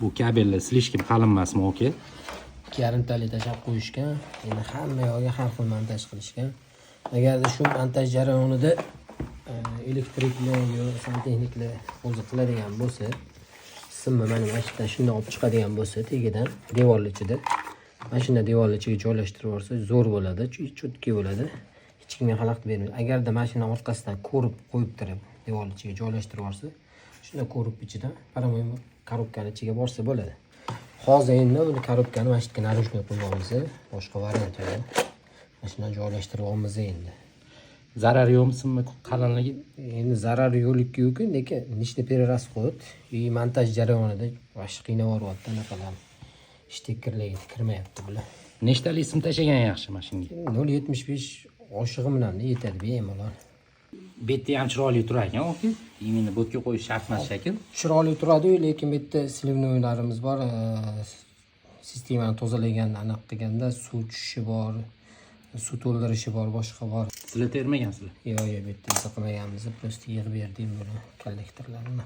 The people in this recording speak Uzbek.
Bu kabellar slishkim qalin emasmi, oka? 2,5 tashlab qo'yishgan. Endi hamma yoqqa har xil montaj qilishgan. Agarda shu montaj jarayonida elektriklar yo santexniklar o'zi qiladigan bo'lsa, simni mana mashinadan shunday olib chiqadigan bo'lsa, tegidan devorlar ichida mashina devorlar ichiga joylashtirib yuborsa, zo'r bo'ladi, chutki bo'ladi. Hech kimga xalaqit bermaydi. Agarda mashina orqasidan ko'rib qo'yib turib, devor ichiga joylashtirib yuborsa, shunda ko'rib ichidan paramoy korobkani ichiga borsa bo'ladi. Hozir endi buni korobkani mana shu yerga narujniy qo'yganmiz. Boshqa variant yo'q. Mashina joylashtirib olamiz endi. Zarar yo'qmi qalinligi? Endi zarar yo'qligi yo'q, lekin nechta перерасход и montaj jarayonida boshqa qiynab yuboryapti anaqalar. Shtekirlarga kirmayapti bular. Nechtalik sim tashagan yaxshi mashinaga? 0.75 oshig'i bilan yetadi bemalol. Betda ham chiroyli turar ekan, oka. Imini bo'tga qo'yish shart emas shekil. Chiroyli turadi-yu, lekin bu yerda slivnoylarimiz bor. Sistemani tozalagan, aniq qilganda suv tushishi bor, suv to'ldirishi bor, boshqa bor. Sizlar termagansizlar? Yo'q, bu yerda qilmaganmiz, prosta yig'ib berdik buni kollektorlarni.